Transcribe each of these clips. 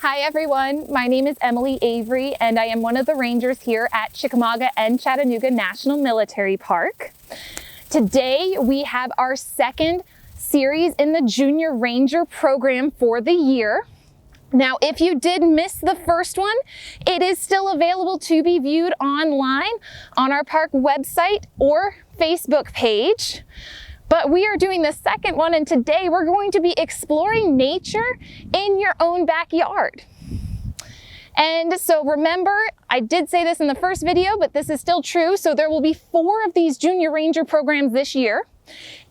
Hi everyone, my name is Emily Avery and I am one of the rangers here at Chickamauga and Chattanooga National Military Park. Today we have our second series in the Junior Ranger program for the year. Now, if you did miss the first one, it is still available to be viewed online on our park website or Facebook page. But we are doing the second one, and today we're going to be exploring nature in your own backyard. And so remember, I did say this in the first video, but this is still true. So there will be 4 of these Junior Ranger programs this year.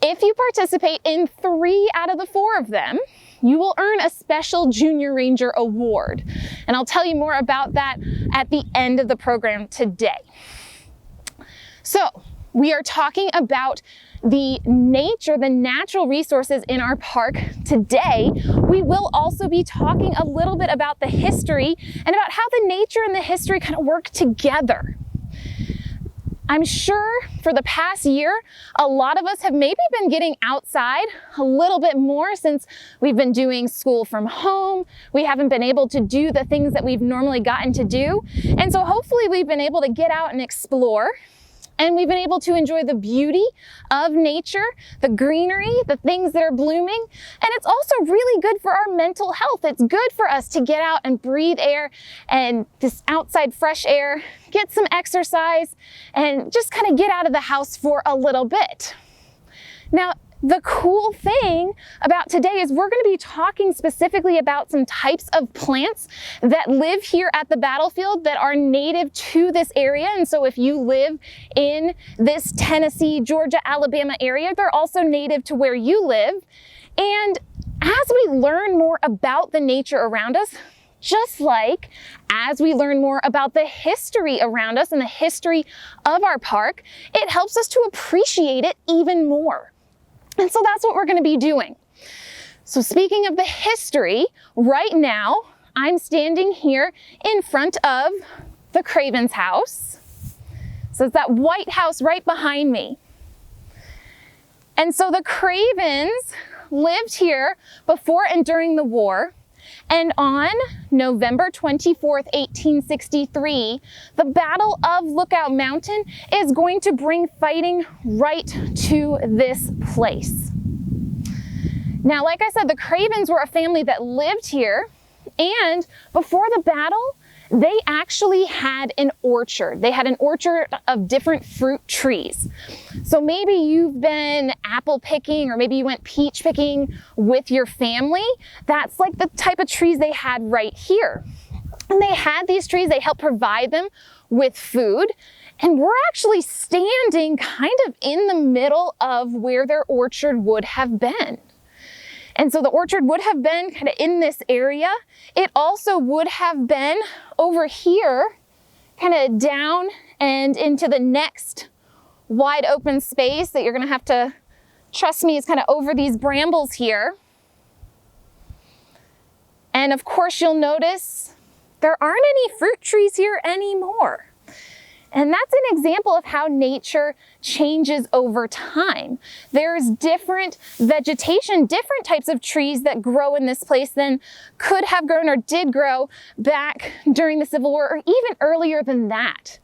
If you participate in 3 out of the 4 of them, you will earn a special Junior Ranger award. And I'll tell you more about that at the end of the program today. So we are talking about the nature, the natural resources in our park today. We will also be talking a little bit about the history and about how the nature and the history kind of work together. I'm sure for the past year, a lot of us have maybe been getting outside a little bit more since we've been doing school from home. We haven't been able to do the things that we've normally gotten to do. And so hopefully we've been able to get out and explore. And we've been able to enjoy the beauty of nature, the greenery, the things that are blooming. And it's also really good for our mental health. It's good for us to get out and breathe air and this outside fresh air, get some exercise, and just kind of get out of the house for a little bit. Now, the cool thing about today is we're going to be talking specifically about some types of plants that live here at the battlefield that are native to this area. And so if you live in this Tennessee, Georgia, Alabama area, they're also native to where you live. And as we learn more about the nature around us, just like as we learn more about the history around us and the history of our park, it helps us to appreciate it even more. And so that's what we're going to be doing. So speaking of the history, right now I'm standing here in front of the Craven's house. So it's that white house right behind me. And so the Cravens lived here before and during the war. And on November 24th, 1863, the Battle of Lookout Mountain is going to bring fighting right to this place. Now, like I said, the Cravens were a family that lived here, and before the battle, they actually had an orchard. They had an orchard of different fruit trees. So maybe you've been apple picking or maybe you went peach picking with your family. That's like the type of trees they had right here. And they had these trees, they helped provide them with food. And we're actually standing kind of in the middle of where their orchard would have been. And so the orchard would have been kind of in this area. It also would have been over here, kind of down and into the next wide open space that you're going to have to trust me is kind of over these brambles here. And of course, you'll notice there aren't any fruit trees here anymore. And that's an example of how nature changes over time. There's different vegetation, different types of trees that grow in this place than could have grown or did grow back during the Civil War or even earlier than that.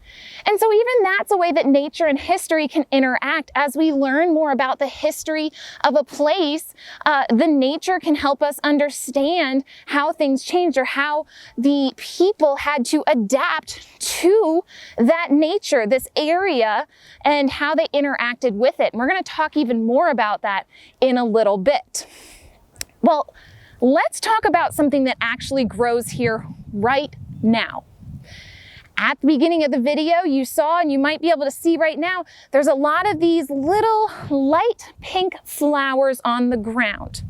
And so even that's a way that nature and history can interact. As we learn more about the history of a place, the nature can help us understand how things changed or how the people had to adapt to that nature, this area, and how they interacted with it. And we're going to talk even more about that in a little bit. Well, let's talk about something that actually grows here right now. At the beginning of the video, you saw, and you might be able to see right now, there's a lot of these little light pink flowers on the ground.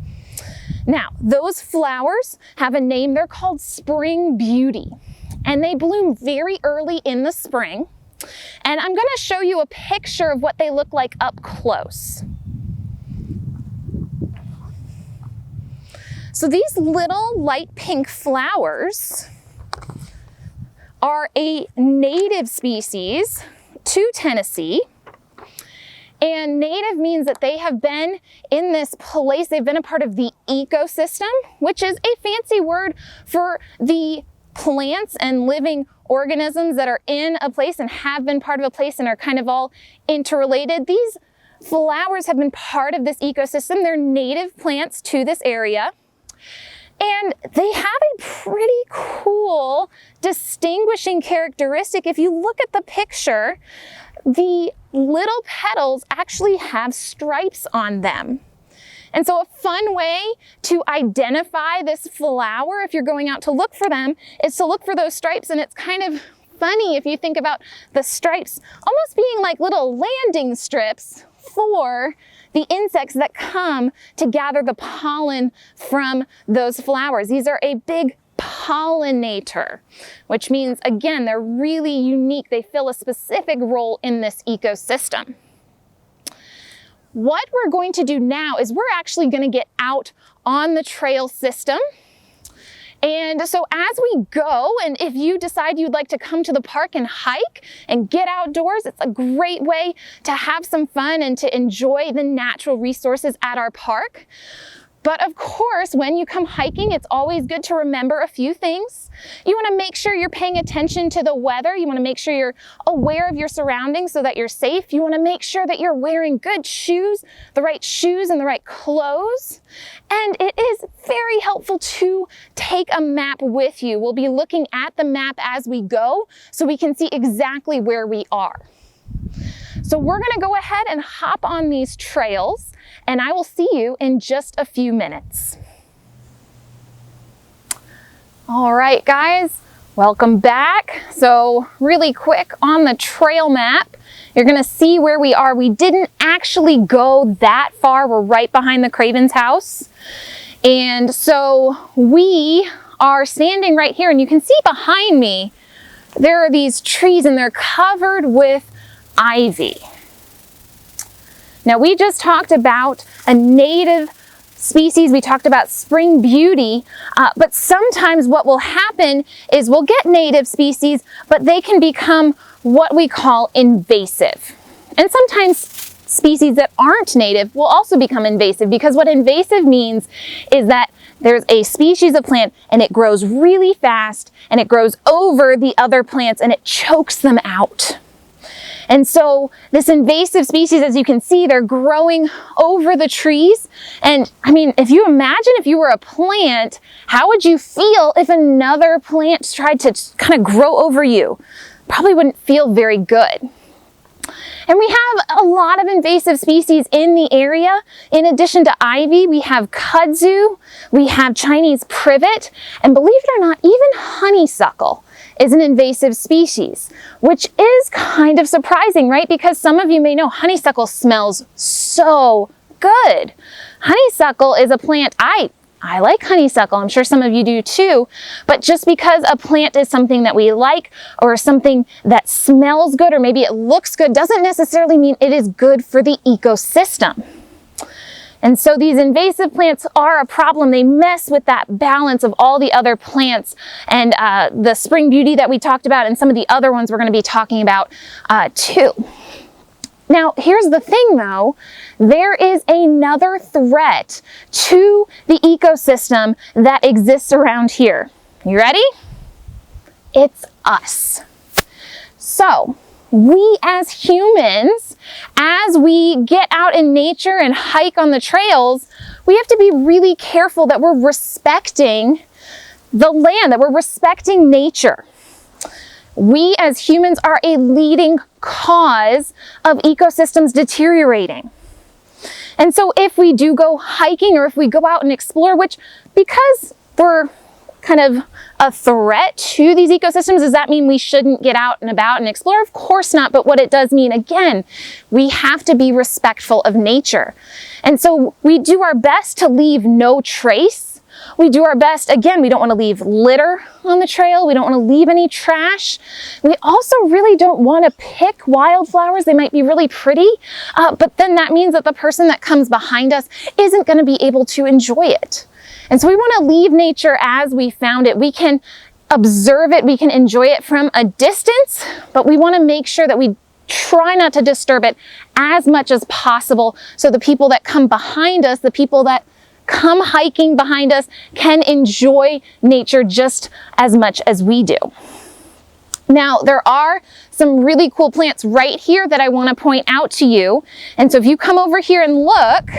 Now, those flowers have a name. They're called spring beauty, and they bloom very early in the spring. And I'm going to show you a picture of what they look like up close. So these little light pink flowers are a native species to Tennessee, And native means that they have been in this place, they've been a part of the ecosystem, which is a fancy word for the plants and living organisms that are in a place and have been part of a place and are kind of all interrelated. These flowers have been part of this ecosystem. They're native plants to this area. And they have a pretty cool distinguishing characteristic. If you look at the picture, the little petals actually have stripes on them. And so a fun way to identify this flower, if you're going out to look for them, is to look for those stripes. And it's kind of funny if you think about the stripes almost being like little landing strips for the insects that come to gather the pollen from those flowers. These are a big pollinator, which means, again, they're really unique. They fill a specific role in this ecosystem. What we're going to do now is we're actually going to get out on the trail system. And so as we go, and if you decide you'd like to come to the park and hike and get outdoors, it's a great way to have some fun and to enjoy the natural resources at our park. But of course, when you come hiking, it's always good to remember a few things. You want to make sure you're paying attention to the weather. You want to make sure you're aware of your surroundings so that you're safe. You want to make sure that you're wearing good shoes, the right shoes and the right clothes. And it is very helpful to take a map with you. We'll be looking at the map as we go so we can see exactly where we are. So we're going to go ahead and hop on these trails, and I will see you in just a few minutes. All right, guys, welcome back. So really quick on the trail map, you're going to see where we are. We didn't actually go that far. We're right behind the Craven's house. And so we are standing right here, and you can see behind me, there are these trees and they're covered with ivy. Now we just talked about a native species, we talked about spring beauty, but sometimes what will happen is we'll get native species, but they can become what we call invasive. And sometimes species that aren't native will also become invasive, because what invasive means is that there's a species of plant and it grows really fast and it grows over the other plants and it chokes them out. And so this invasive species, as you can see, they're growing over the trees. And I mean, if you imagine if you were a plant, how would you feel if another plant tried to kind of grow over you? Probably wouldn't feel very good. And we have a lot of invasive species in the area. In addition to ivy, we have kudzu, we have Chinese privet, and believe it or not, even honeysuckle is an invasive species, which is kind of surprising, right? Because some of you may know honeysuckle smells so good. Honeysuckle is a plant, I like honeysuckle, I'm sure some of you do too, but just because a plant is something that we like or something that smells good or maybe it looks good doesn't necessarily mean it is good for the ecosystem. And so these invasive plants are a problem. They mess with that balance of all the other plants and the spring beauty that we talked about and some of the other ones we're going to be talking about too. Now, here's the thing though, there is another threat to the ecosystem that exists around here. You ready? It's us. So, we as humans, as we get out in nature and hike on the trails, we have to be really careful that we're respecting the land, that we're respecting nature. We as humans are a leading cause of ecosystems deteriorating. And so if we do go hiking or if we go out and explore, which because we're kind of a threat to these ecosystems, does that mean we shouldn't get out and about and explore? Of course not, but what it does mean, again, we have to be respectful of nature. And so we do our best to leave no trace. We do our best, again, we don't want to leave litter on the trail. We don't want to leave any trash. We also really don't want to pick wildflowers. They might be really pretty, but then that means that the person that comes behind us isn't going to be able to enjoy it. And so we want to leave nature as we found it. We can observe it, we can enjoy it from a distance, but we want to make sure that we try not to disturb it as much as possible so the people that come behind us, the people that come hiking behind us, can enjoy nature just as much as we do. Now, there are some really cool plants right here that I want to point out to you. And so if you come over here and look,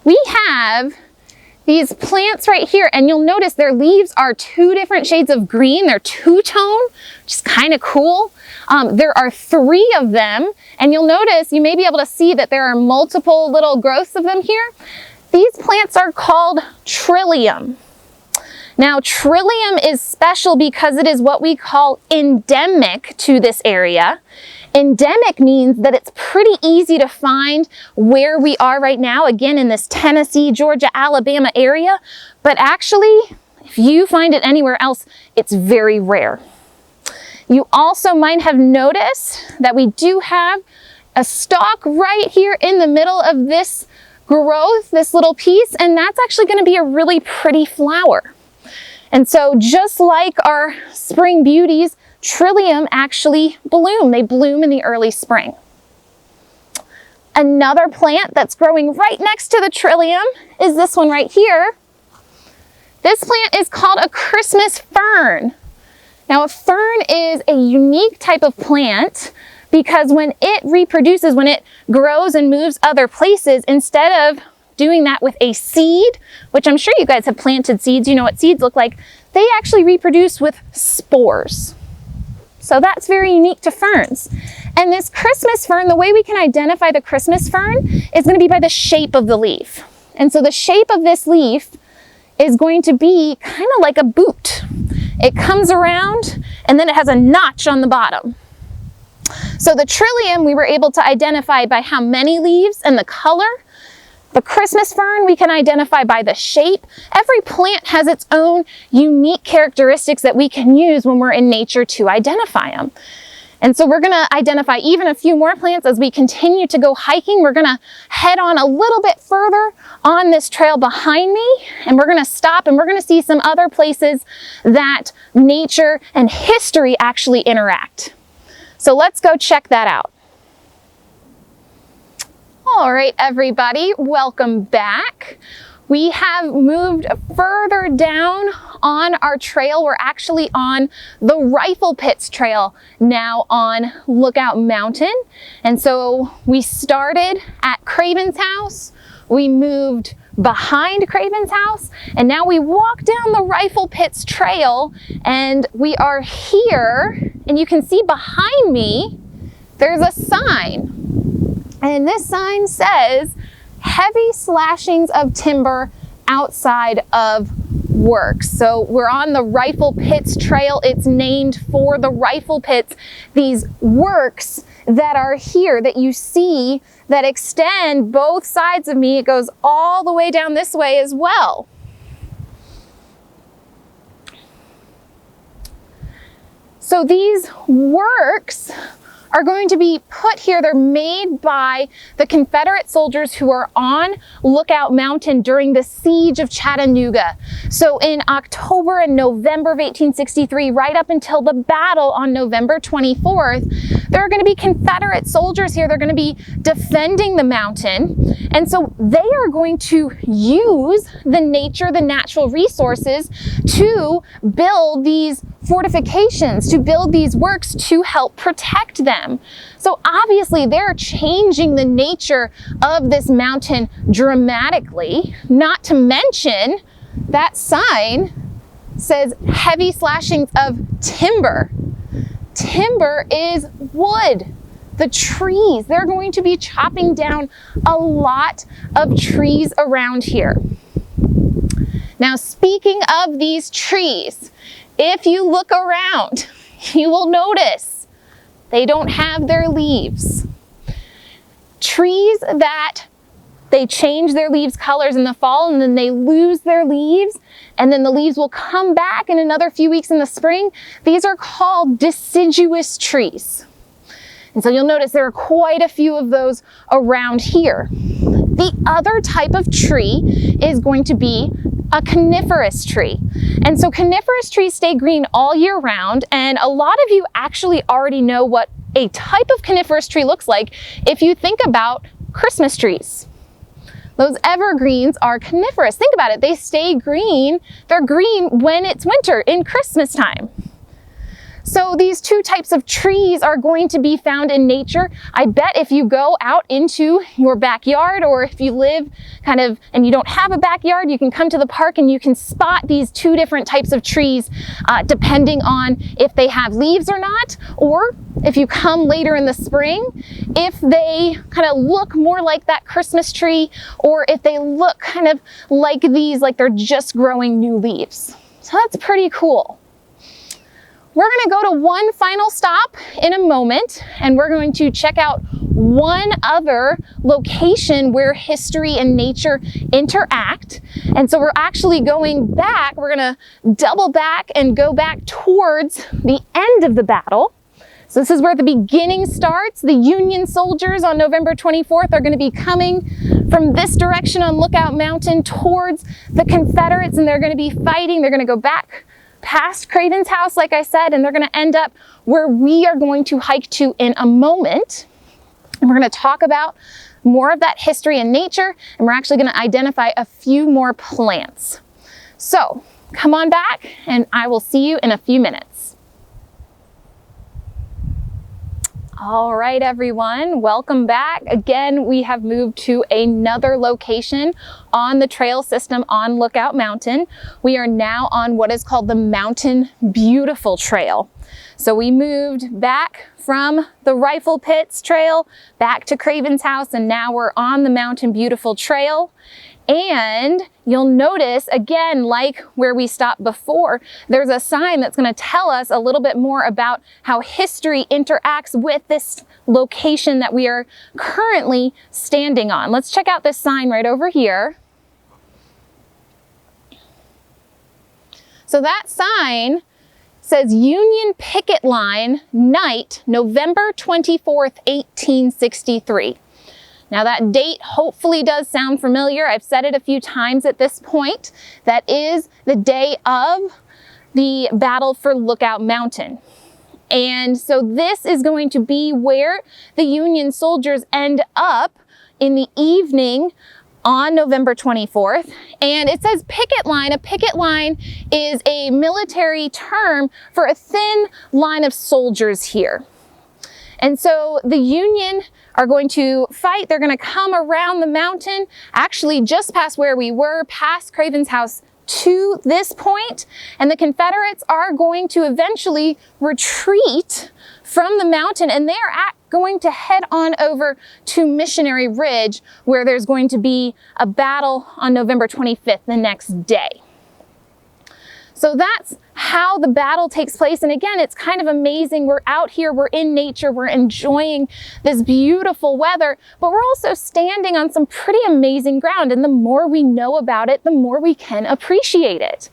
we have these plants right here, and you'll notice their leaves are two different shades of green. They're two-tone, which is kind of cool. There are 3 of them, and you'll notice, you may be able to see that there are multiple little growths of them here. These plants are called Trillium. Now, Trillium is special because it is what we call endemic to this area. Endemic means that it's pretty easy to find where we are right now, again, in this Tennessee, Georgia, Alabama area. But actually, if you find it anywhere else, it's very rare. You also might have noticed that we do have a stalk right here in the middle of this growth, this little piece, and that's actually going to be a really pretty flower. And so just like our spring beauties, Trillium actually bloom. They bloom in the early spring. Another plant that's growing right next to the Trillium is this one right here. This plant is called a Christmas fern. Now, a fern is a unique type of plant because when it reproduces, when it grows and moves other places, instead of doing that with a seed, which I'm sure you guys have planted seeds, you know what seeds look like, they actually reproduce with spores. So that's very unique to ferns. And this Christmas fern, the way we can identify the Christmas fern is going to be by the shape of the leaf. And so the shape of this leaf is going to be kind of like a boot. It comes around and then it has a notch on the bottom. So the Trillium we were able to identify by how many leaves and the color. The Christmas fern we can identify by the shape. Every plant has its own unique characteristics that we can use when we're in nature to identify them. And so we're going to identify even a few more plants as we continue to go hiking. We're going to head on a little bit further on this trail behind me, and we're going to stop and we're going to see some other places that nature and history actually interact. So let's go check that out. All right, everybody, welcome back. We have moved further down on our trail. We're actually on the Rifle Pits Trail now on Lookout Mountain. And so we started at Craven's house. We moved behind Craven's house, and now we walk down the Rifle Pits Trail, and we are here, and you can see behind me, there's a sign. And this sign says, heavy slashings of timber outside of works. So we're on the Rifle Pits Trail. It's named for the rifle pits, these works that are here that you see that extend both sides of me. It goes all the way down this way as well. So these works are going to be put here. They're made by the Confederate soldiers who are on Lookout Mountain during the siege of Chattanooga. So in October and November of 1863, right up until the battle on November 24th, there are going to be Confederate soldiers here. They're going to be defending the mountain. And so they are going to use the nature, the natural resources to build these fortifications, to build these works to help protect them. So obviously they're changing the nature of this mountain dramatically, not to mention that sign says heavy slashings of timber. Timber is wood. The trees, they're going to be chopping down a lot of trees around here. Now, speaking of these trees, if you look around, you will notice they don't have their leaves. Trees that they change their leaves colors in the fall and then they lose their leaves and then the leaves will come back in another few weeks in the spring. These are called deciduous trees. And so you'll notice there are quite a few of those around here. The other type of tree is going to be a coniferous tree. And so coniferous trees stay green all year round, and a lot of you actually already know what a type of coniferous tree looks like if you think about Christmas trees. Those evergreens are coniferous. Think about it, they stay green. They're green when it's winter, in Christmas time. So these two types of trees are going to be found in nature. I bet if you go out into your backyard, or if you live kind of and you don't have a backyard, you can come to the park and you can spot these two different types of trees depending on if they have leaves or not, or if you come later in the spring, if they kind of look more like that Christmas tree, or if they look kind of like these, like they're just growing new leaves. So that's pretty cool. We're going to go to one final stop in a moment, and we're going to check out one other location where history and nature interact. And so we're actually going back. We're going to double back and go back towards the end of the battle. So this is where the beginning starts. The Union soldiers on November 24th are going to be coming from this direction on Lookout Mountain towards the Confederates, and they're going to be fighting. They're going to go back past Craven's house, like I said, and they're going to end up where we are going to hike to in a moment. And we're going to talk about more of that history and nature, and we're actually going to identify a few more plants. So come on back, and I will see you in a few minutes. All right, everyone, welcome back. Again, we have moved to another location on the trail system on Lookout Mountain. We are now on what is called the Mountain Beautiful Trail. So we moved back from the Rifle Pits Trail back to Craven's house, and now we're on the Mountain Beautiful Trail. And you'll notice, again, like where we stopped before, there's a sign that's going to tell us a little bit more about how history interacts with this location that we are currently standing on. Let's check out this sign right over here. So that sign says Union Picket Line, night, November 24th, 1863. Now that date hopefully does sound familiar. I've said it a few times at this point. That is the day of the battle for Lookout Mountain. And so this is going to be where the Union soldiers end up in the evening on November 24th. And it says picket line. A picket line is a military term for a thin line of soldiers here. And so the Union are going to fight. They're going to come around the mountain, actually just past where we were, past Craven's house to this point. And the Confederates are going to eventually retreat from the mountain, and they're going to head on over to Missionary Ridge, where there's going to be a battle on November 25th, the next day. So that's how the battle takes place. And again, it's kind of amazing. We're out here, we're in nature, we're enjoying this beautiful weather, but we're also standing on some pretty amazing ground. And the more we know about it, the more we can appreciate it.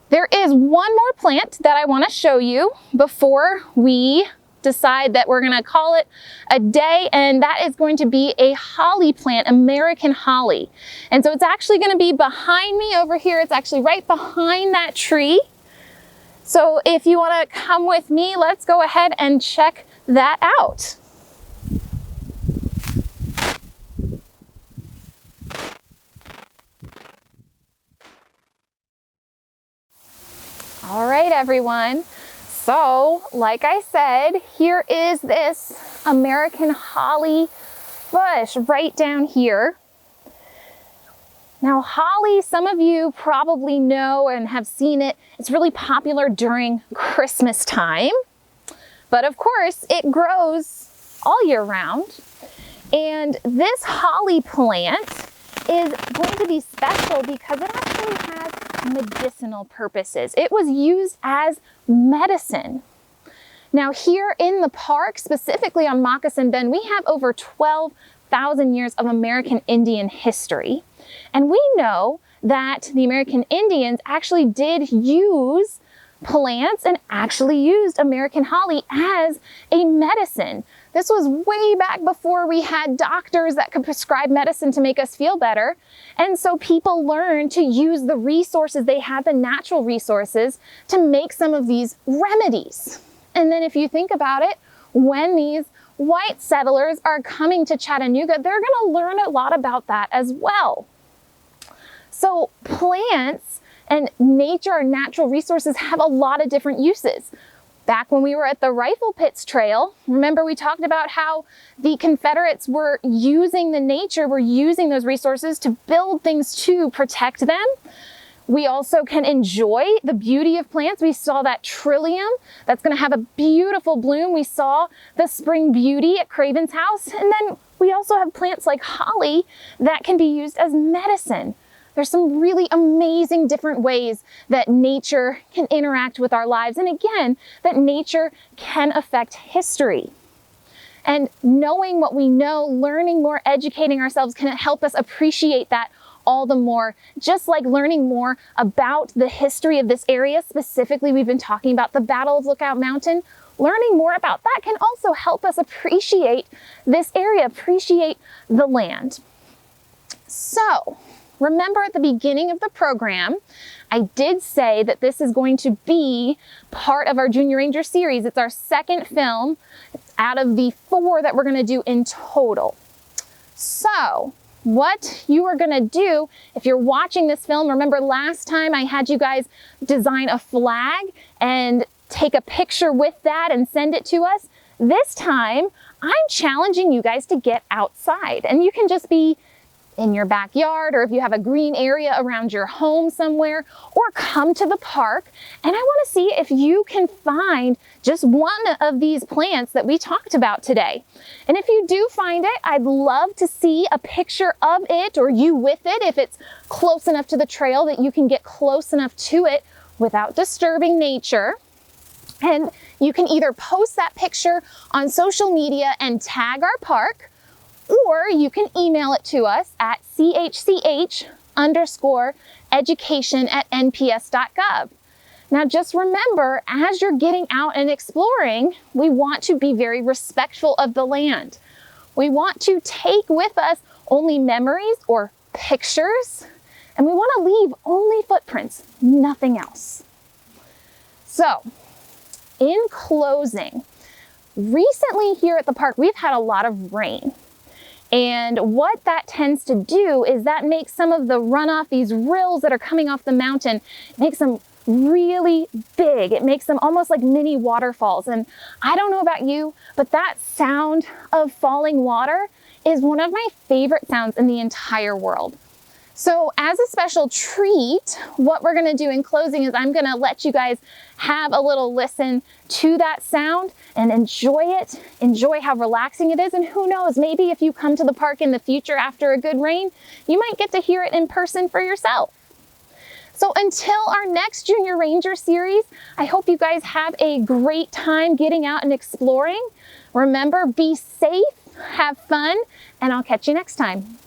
There is one more plant that I want to show you before we decide that we're going to call it a day, and that is going to be a holly plant, American holly. And so it's actually going to be behind me over here. It's actually right behind that tree. So if you want to come with me, let's go ahead and check that out. All right, everyone. So, like I said, here is this American holly bush right down here. Now, holly, some of you probably know and have seen it. It's really popular during Christmas time, but of course it grows all year round. And this holly plant is going to be special because it actually has medicinal purposes. It was used as medicine. Now here in the park, specifically on Moccasin Bend, we have over 12,000 years of American Indian history. And we know that the American Indians actually did use plants and actually used American holly as a medicine. This was way back before we had doctors that could prescribe medicine to make us feel better. And so people learned to use the resources they had, the natural resources, to make some of these remedies. And then if you think about it, when these white settlers are coming to Chattanooga, they're going to learn a lot about that as well. So plants and nature and natural resources have a lot of different uses. Back when we were at the Rifle Pits Trail, remember we talked about how the Confederates were using the nature, were using those resources to build things to protect them. We also can enjoy the beauty of plants. We saw that Trillium that's going to have a beautiful bloom. We saw the spring beauty at Craven's house. And then we also have plants like holly that can be used as medicine. There's some really amazing different ways that nature can interact with our lives. And again, that nature can affect history. And knowing what we know, learning more, educating ourselves can help us appreciate that all the more. Just like learning more about the history of this area, specifically we've been talking about the Battle of Lookout Mountain, learning more about that can also help us appreciate this area, appreciate the land. So, remember at the beginning of the program, I did say that this is going to be part of our Junior Ranger series. It's our second film out of the 4 that we're going to do in total. So, what you are going to do if you're watching this film, remember last time I had you guys design a flag and take a picture with that and send it to us. This time, I'm challenging you guys to get outside, and you can just be in your backyard, or if you have a green area around your home somewhere, or come to the park. And I want to see if you can find just one of these plants that we talked about today. And if you do find it, I'd love to see a picture of it or you with it, if it's close enough to the trail that you can get close enough to it without disturbing nature. And you can either post that picture on social media and tag our park, or you can email it to us at chch_education@nps.gov. Now just remember, as you're getting out and exploring, we want to be very respectful of the land. We want to take with us only memories or pictures, and we want to leave only footprints, nothing else. So, in closing, recently here at the park, we've had a lot of rain. And what that tends to do is that makes some of the runoff, these rills that are coming off the mountain, it makes them really big. It makes them almost like mini waterfalls. And I don't know about you, but that sound of falling water is one of my favorite sounds in the entire world. So as a special treat, what we're going to do in closing is I'm going to let you guys have a little listen to that sound and enjoy it, enjoy how relaxing it is. And who knows, maybe if you come to the park in the future after a good rain, you might get to hear it in person for yourself. So until our next Junior Ranger series, I hope you guys have a great time getting out and exploring. Remember, be safe, have fun, and I'll catch you next time.